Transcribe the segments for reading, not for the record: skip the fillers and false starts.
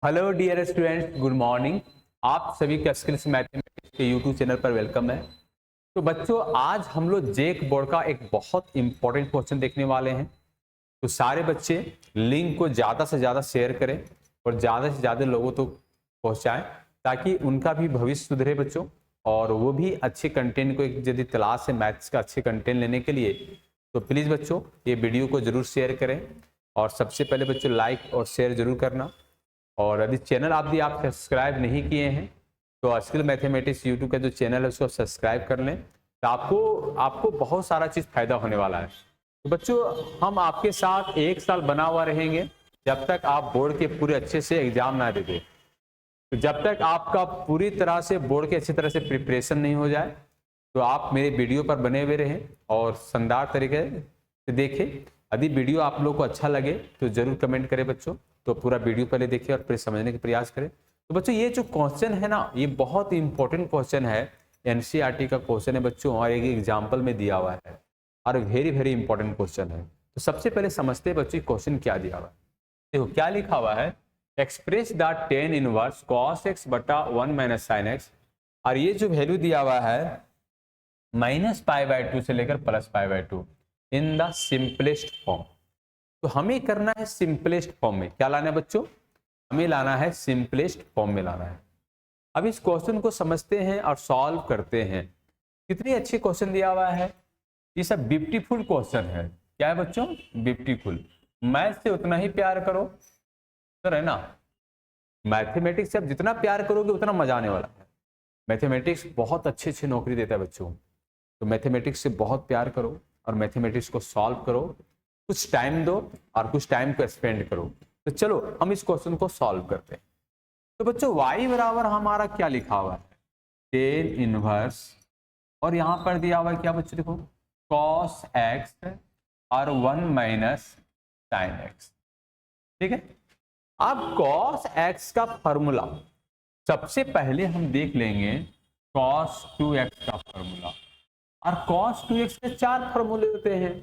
Hello dear students, good morning. आप सभी का स्किल्स मैथमेटिक्स के यूट्यूब चैनल पर वेलकम है। तो बच्चों, आज हम लोग जेक बोर्ड का एक बहुत इंपॉर्टेंट क्वेश्चन देखने वाले हैं। तो सारे बच्चे लिंक को ज़्यादा से ज़्यादा शेयर करें और ज़्यादा से ज़्यादा लोगों तक पहुँचाएं ताकि उनका भी भविष्य सुधरे बच्चों, और वो भी अच्छे कंटेंट को यदि तलाश है मैथ्स का अच्छे कंटेंट लेने के लिए, तो प्लीज़ बच्चों ये वीडियो को ज़रूर शेयर करें। और सबसे पहले बच्चों लाइक और शेयर जरूर करना। और यदि चैनल आप सब्सक्राइब नहीं किए हैं तो स्किल मैथमेटिक्स यूट्यूब का जो चैनल है उसको सब्सक्राइब कर लें, तो आपको बहुत सारा चीज़ फायदा होने वाला है। तो बच्चों, हम आपके साथ 1 साल बना हुआ रहेंगे जब तक आप बोर्ड के पूरे अच्छे से एग्जाम ना दे दें। तो जब तक आपका पूरी तरह से बोर्ड के अच्छी तरह से प्रिपरेशन नहीं हो जाए, तो आप मेरे वीडियो पर बने हुए रहें और शानदार तरीके से देखें। यदि वीडियो आप लोग को अच्छा लगे तो जरूर कमेंट करें बच्चों, तो पूरा वीडियो पहले देखिए और फिर समझने का प्रयास करें। तो बच्चों, ये जो क्वेश्चन है ना, ये बहुत इंपॉर्टेंट क्वेश्चन है। एनसीईआरटी का क्वेश्चन है बच्चों, और एक एग्जाम्पल में दिया हुआ है और वेरी वेरी इंपॉर्टेंट क्वेश्चन है। तो सबसे पहले समझते हैं बच्चों क्वेश्चन क्या दिया हुआ है। देखो क्या लिखा हुआ है, express the tan inverse cos x बटा 1 माइनस साइन एक्स। और ये जो वैल्यू दिया हुआ है -π/2 से लेकर +π/2 इन द सिंपलेस्ट फॉर्म। तो हमें करना है सिंपलेस्ट फॉर्म में। क्या लाना है बच्चों? हमें लाना है सिंपलेस्ट फॉर्म में लाना है। अब इस क्वेश्चन को समझते हैं और सॉल्व करते हैं। कितनी अच्छी क्वेश्चन दिया हुआ है, ये सब ब्यूटीफुल क्वेश्चन है। क्या है बच्चों? ब्यूटीफुल। मैथ से उतना ही प्यार करो, तो है ना। मैथमेटिक्स से आप जितना प्यार करोगे उतना मजा आने वाला है। मैथमेटिक्स बहुत अच्छी अच्छी नौकरी देता है बच्चों। तो मैथमेटिक्स से बहुत प्यार करो और मैथमेटिक्स को सॉल्व करो। कुछ टाइम दो और कुछ टाइम को स्पेंड करो। तो चलो हम इस क्वेश्चन को सॉल्व करते हैं। तो बच्चों y बराबर हमारा क्या लिखा हुआ है, टेन इनवर्स, और यहां पर दिया हुआ है क्या बच्चों, देखो cos x और 1 माइनस साइन एक्स। ठीक है। अब cos x का फॉर्मूला सबसे पहले हम देख लेंगे, cos 2x का फॉर्मूला। और cos 2x के 4 फॉर्मूले होते हैं।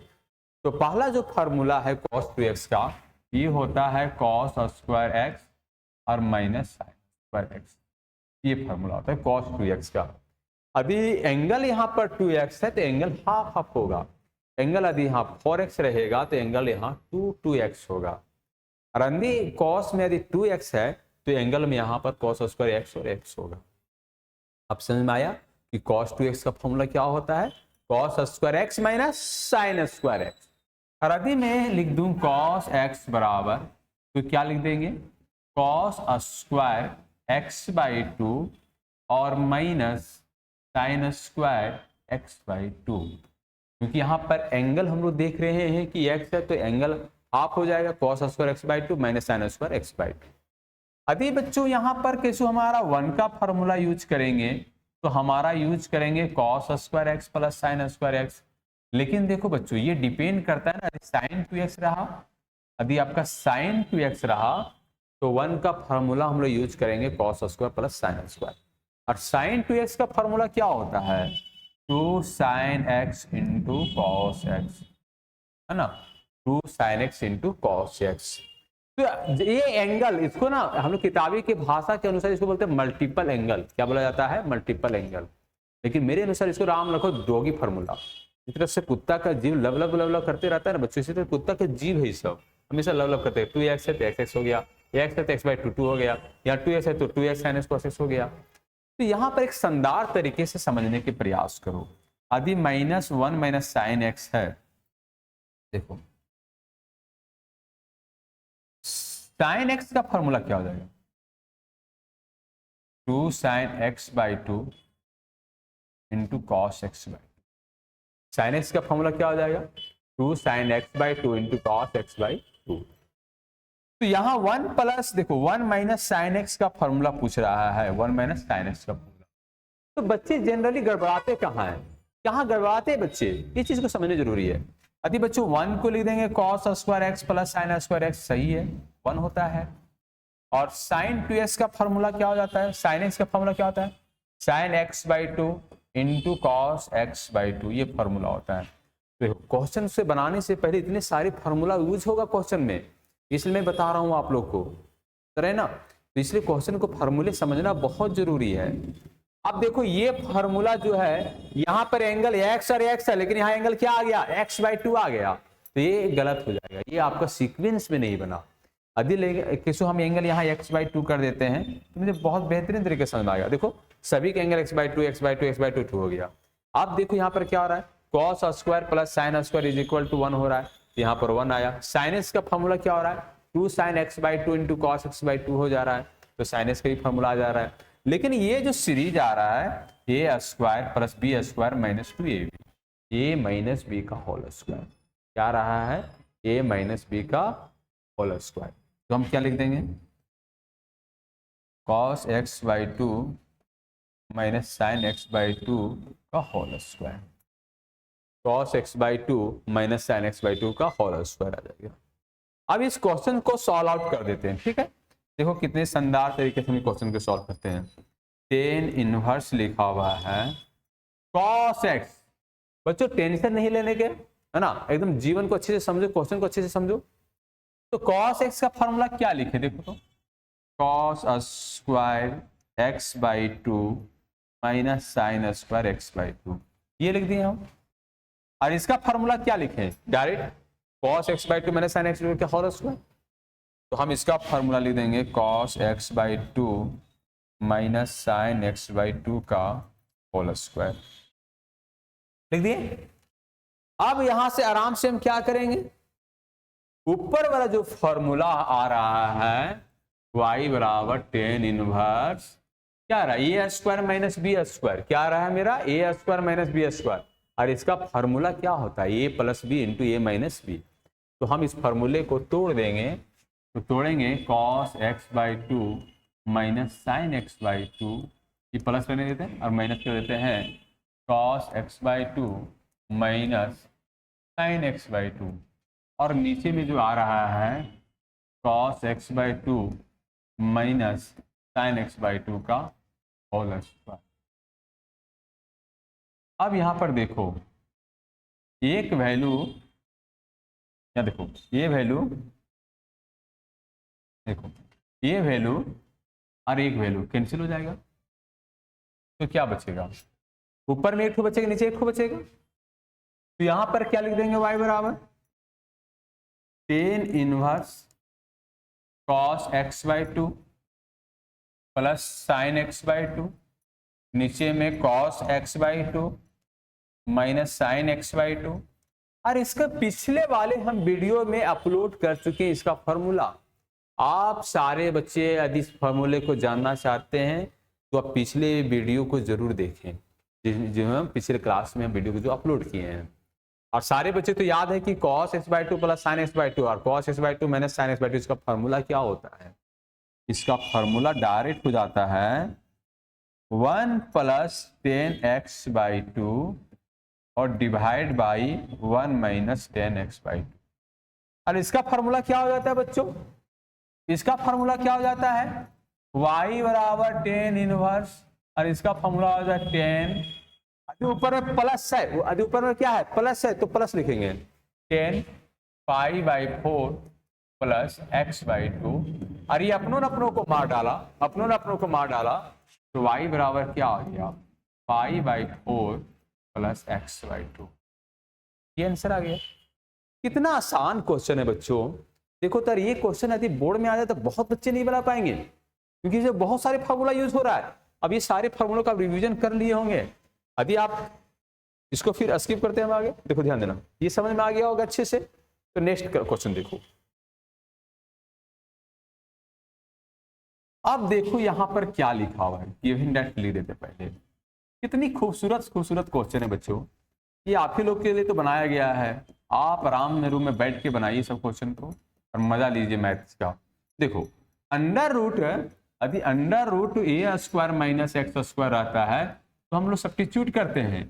तो पहला जो फॉर्मूला है cos 2x का, ये होता है cos स्क्वायर x और माइनस साइन स्क्वायर x। ये फॉर्मूला होता है cos 2x का। अभी एंगल यहाँ पर 2x है तो एंगल हाफ हाफ होगा। एंगल यदि यहाँ 4x रहेगा तो एंगल यहाँ 2x होगा। और यदि cos में यदि 2x है तो एंगल में यहाँ पर cos स्क्वायर x और x होगा। अब समझ में आया कि cos 2x का फॉर्मूला क्या होता है, cos square x minus sine square x। और यदि मैं लिख दूं cos x बराबर, तो क्या लिख देंगे, cos स्क्वायर x/2 और माइनस साइन स्क्वायर x/2। क्योंकि यहाँ पर एंगल हम लोग देख रहे हैं कि x है तो एंगल हाफ हो जाएगा, cos square x/2 minus sine square x/2। अभी बच्चों यहाँ पर कैसे हमारा 1 का फॉर्मूला यूज करेंगे, तो हमारा यूज करेंगे cos square x plus sine square x। लेकिन देखो बच्चों, ये डिपेंड करता है ना, साइन 2x रहा, यदि आपका साइन 2x रहा तो 1 का फॉर्मूला हम लोग यूज करेंगे cos square plus sine square. और साइन 2x का फॉर्मूला क्या होता है, 2 sin x into cos x, है ना, 2 sin x into cos x. तो ये एंगल, इसको ना हम लोग किताबी की भाषा के अनुसार इसको बोलते हैं मल्टीपल एंगल। क्या बोला जाता है? Multiple angle. लेकिन मेरे अनुसार इसको राम रखो डॉगी फॉर्मूला। इस तरह से कुत्ता का जीव लव लव लव लव करते रहता है ना बच्चों, इसी तरह कुत्ता का जीव है, सब हमेशा लव लव करते हैं। 2x है तो x हो गया, x है तो x/2 2 हो गया, या 2x है तो 2x sin cos x हो गया। तो यहाँ पर एक शानदार तरीके से समझने के प्रयास करो। यदि -1 माइनस साइन एक्स है, देखो साइन एक्स का फॉर्मूला क्या हो जाएगा, 2 sin x/2 into cos x/2। Sine x का फॉर्मूला क्या हो जाएगा, 2 sin x/2 into cos x/2। तो यहाँ 1 प्लस, देखो 1 माइनस साइन एक्स का फॉर्मूला पूछ रहा है, 1 माइनस साइन एक्स का फॉर्मूला। तो बच्चे जनरली गड़बड़ाते कहाँ हैं, कहाँ गड़बड़ाते हैं बच्चे, ये चीज को समझना जरूरी है। यदि बच्चों 1 को लिख देंगे cos square x plus sine square x, सही है, 1 होता है। और साइन 2x का फॉर्मूला क्या हो जाता है, साइन x का फॉर्मूला क्या होता है, sign x/2 into cos x/2, ये फॉर्मूला होता है। तो क्वेश्चन से बनाने से पहले इतने सारे फॉर्मूला यूज होगा क्वेश्चन में, इसलिए मैं बता रहा हूं आप लोग को, है ना। तो इसलिए क्वेश्चन को फार्मूले समझना बहुत जरूरी है। अब देखो ये फार्मूला जो है, यहां पर एंगल x और x है, लेकिन यहाँ एंगल क्या आ गया, x/2 आ गया, तो ये गलत हो जाएगा, ये आपका सीक्वेंस में नहीं बना। यदि किसी हम एंगल यहाँ x/2 कर देते हैं तो मुझे बहुत बेहतरीन तरीके से समझ में आ गया। देखो सभी के एंगल x/2 हो गया। अब देखो यहाँ पर क्या हो रहा है, cos square plus sine square is equal to 1 हो रहा है, यहाँ पर 1 आया। साइनस का फॉर्मूला क्या हो रहा है, 2 sin x/2 into cos x/2 हो जा रहा है, तो साइनस का भी फॉर्मूला आ जा रहा है। लेकिन ये जो सीरीज आ रहा है a square plus b square minus 2ab, a minus b का होल स्क्वायर क्या रहा है, a माइनस बी का होल स्क्वायर। तो हम क्या लिख देंगे, cos x/2 minus sine x/2 का whole square, cos x/2 minus sine x/2 का होल स्क्वायर आ जाएगा। अब इस क्वेश्चन को सॉल्व आउट कर देते हैं, ठीक है। देखो कितने शानदार तरीके से हम क्वेश्चन को सॉल्व करते हैं। tan इनवर्स लिखा हुआ है cos x, बच्चों टेंशन नहीं लेने के, है ना, एकदम जीवन को अच्छे से समझो, क्वेश्चन को अच्छे से समझो। तो cos x का फॉर्मूला क्या लिखे, देखो तो cos square x/2 minus sine square x/2, ये लिख दिए हम। और इसका फॉर्मूला क्या लिखे, direct cos x/2 minus sine x/2 का होल स्क्वायर, तो हम इसका फॉर्मूला लिख देंगे cos x/2 minus sine x/2 का होल स्क्वायर, लिख दिए। अब यहां से आराम से हम क्या करेंगे, ऊपर वाला जो फॉर्मूला आ रहा है y बराबर tan इनवर्स क्या रहा है, a square minus b square, क्या रहा है मेरा a square minus b square, और इसका फॉर्मूला क्या होता है a plus b into a minus b. तो हम इस फॉर्मूले को तोड़ देंगे, तो तोड़ेंगे cos x/2 minus sine x/2, ये प्लस करने देते हैं और माइनस कर देते हैं cos x/2 minus sine x/2, और नीचे में जो आ रहा है cos x/2 minus sine x/2 का होल स्क्वायर। अब यहां पर देखो एक वैल्यू, या देखो ये वैल्यू, देखो ये वैल्यू और एक वैल्यू कैंसिल हो जाएगा, तो क्या बचेगा, ऊपर में एक ठो बचेगा, नीचे एक ठो बचेगा। तो यहां पर क्या लिख देंगे, y बराबर tan inverse cos x/2 plus sign x/2, नीचे में cos x/2 minus sine x/2, और इसका पिछले वाले हम वीडियो में अपलोड कर चुके हैं इसका फॉर्मूला। आप सारे बच्चे यदि इस फॉर्मूले को जानना चाहते हैं तो आप पिछले वीडियो को जरूर देखें, जो हम पिछले क्लास में हम वीडियो को जो अपलोड किए हैं। और सारे बच्चे तो याद है कि cos x/2 plus sign x/2 और cos x/2 minus sine x/2, इसका फॉर्मूला क्या होता है, इसका फॉर्मूला डायरेक्ट हो जाता है 1 प्लस tan x/2 और divide by 1 minus tan x/2। और इसका फॉर्मूला क्या हो जाता है बच्चों, इसका फॉर्मूला क्या हो जाता है, y बराबर tan इनवर्स, और इसका फॉर्मूला हो जाता है tan, ऊपर में प्लस है, ऊपर में क्या है प्लस है, तो प्लस लिखेंगे tan π/4 प्लस x/2, और ये अपनों को मार डाला, अपनों को मार डाला, तो y बराबर क्या आ गया π/4 प्लस x/2, ये आंसर आ गया। कितना आसान क्वेश्चन है बच्चों। देखो तर ये क्वेश्चन यदि बोर्ड में आ जाए तो बहुत बच्चे नहीं बना पाएंगे, क्योंकि इसे बहुत सारे फार्मूला यूज हो रहा है। अब ये सारे फार्मूलों का रिवीजन कर लिए होंगे, यदि आप इसको फिर स्किप करते हैं आगे, देखो ध्यान देना, ये समझ में आ गया होगा अच्छे से। तो नेक्स्ट क्वेश्चन देखो, अब देखो यहां पर क्या लिखा हुआ है, गिवन दैट लिख देते पहले। कितनी खूबसूरत क्वेश्चन है बच्चों, ये आप ही लोग के लिए तो बनाया गया है। आप आराम में रूम में बैठ के बनाइए सब क्वेश्चन को और मजा लीजिए मैथ्स का। देखो अंडर रूट, यदि अंडर रूट ए स्क्वायर माइनस एक्स स्क्वायर रहता है तो हम लोग सब्स्टिट्यूट करते हैं,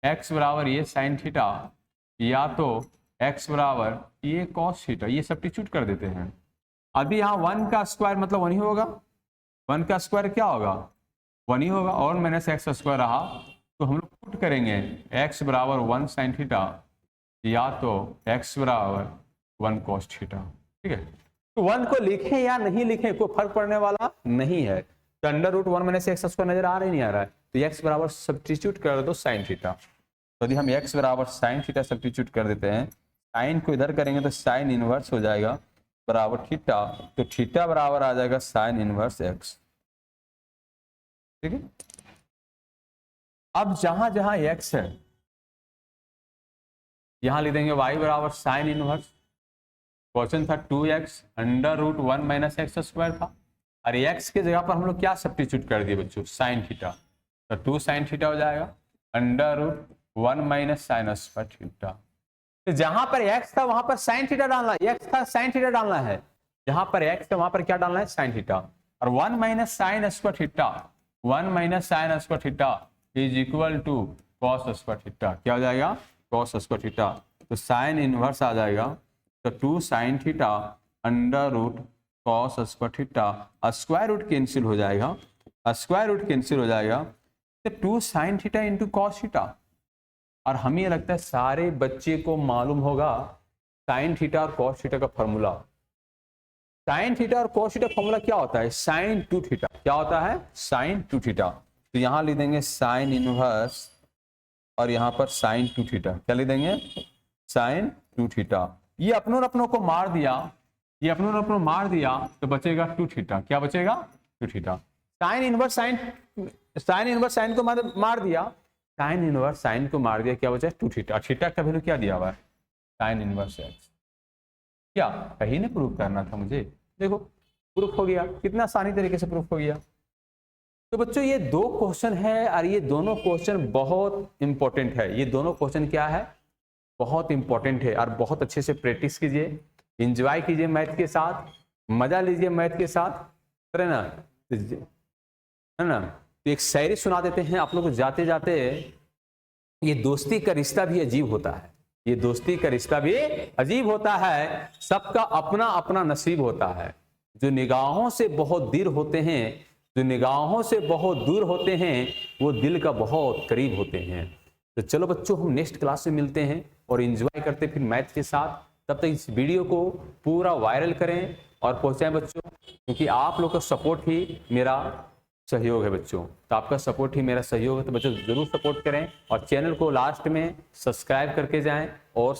एक्स बराबर ये साइन थीटा या तो एक्स बराबर ये कॉस थीटा, ये सब्स्टिट्यूट कर देते हैं। अभी यहाँ 1 का स्क्वायर मतलब 1 ही होगा, 1 का स्क्वायर क्या होगा 1 ही होगा, और माइनस एक्स स्क्वायर रहा तो हम लोग पुट करेंगे x बराबर 1 साइन थीटा या तो x बराबर 1 कॉस थीटा, ठीक है। तो 1 को लिखें या नहीं लिखें कोई फर्क पड़ने वाला नहीं है। तो under root 1 minus x square नजर आ रहा है नहीं आ रहा है, तो एक्स बराबर सब्स्टिट्यूट कर दो साइन थीटा। तो यदि हम एक्स बराबर साइन थीटा सब्स्टिट्यूट कर देते हैं, साइन को इधर करेंगे तो साइन इनवर्स हो जाएगा बराबर थीटा, तो थीटा बराबर आ जाएगा साइन इनवर्स एक्स। ठीक है, अब जहां जहां एक्स है यहां लिख देंगे y बराबर साइन इनवर्स, क्वेश्चन था 2x under root 1 minus x square था, और x के जगह पर हम लोग क्या सब्स्टिट्यूट कर दिए बच्चों, साइन थीटा, तो 2 साइन थीटा हो जाएगा under root 1 minus sine square theta. तो जहां पर x था वहां पर साइन थीटा डालना है, x था साइन थीटा डालना है, जहां पर x था वहां पर क्या डालना है, साइन थीटा, और 1 minus sine square theta, 1 minus sine square theta is equal to cos square theta. क्या हो जाएगा, कॉस स्क्वायर थीटा, तो साइन इनवर्स आ जाएगा, तो 2 sine theta under root cos square theta, square root cancel हो जाएगा, स्क्वायर रूट कैंसिल हो जाएगा, तो 2 sine theta into cos theta. और हमें लगता है सारे बच्चे को मालूम होगा साइन थीटा और कॉस थीटा का फॉर्मूला। साइन थीटा और कॉस थीटा फॉर्मूला क्या होता है, साइन 2 थीटा। क्या होता है, साइन 2 थीटा। तो यहां लिख देंगे साइन इनवर्स और यहां पर साइन 2 थीटा। क्या लिख देंगे, साइन 2 थीटा। ये अपनों को मार दिया, ये अपनों मार दिया, तो बचेगा 2 थीटा। क्या बचेगा, 2 थीटा। साइन इनवर्स साइन को मार दिया, साइन इनवर्स साइन को मार दिया, क्या बचा, 2 थीटा। थीटा का वैल्यू क्या दिया हुआ है, साइन इनवर्स एक्स। क्या कहीं ने प्रूफ करना था मुझे, देखो प्रूफ हो गया, कितना आसानी तरीके से प्रूफ हो गया। तो बच्चों ये 2 क्वेश्चन है और ये दोनों क्वेश्चन बहुत इंपॉर्टेंट है। ये दोनों क्वेश्चन क्या है, बहुत इंपॉर्टेंट है, और बहुत अच्छे से प्रैक्टिस कीजिए, एंजॉय कीजिए मैथ के साथ, मजा लीजिए मैथ के साथ, है ना, है ना। तो एक शायरी सुना देते हैं आप लोग को जाते जाते। ये दोस्ती का रिश्ता भी अजीब होता है, ये दोस्ती का रिश्ता भी अजीब होता है, सबका अपना अपना नसीब होता है। जो निगाहों से बहुत दूर होते हैं, जो निगाहों से बहुत दूर होते हैं, वो दिल का बहुत करीब होते हैं। तो चलो बच्चों, हम नेक्स्ट क्लास में मिलते हैं और एंजॉय करते फिर मैथ के साथ। तब तक इस वीडियो को पूरा वायरल करें और पहुंचाएं बच्चों, क्योंकि आप लोग का सपोर्ट ही मेरा सहयोग है बच्चों। तो आपका सपोर्ट ही मेरा सहयोग है, तो बच्चों जरूर सपोर्ट करें और चैनल को लास्ट में सब्सक्राइब करके जाएं और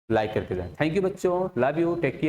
लाइक करके जाएं। थैंक यू बच्चों, लव यू, टेक केयर।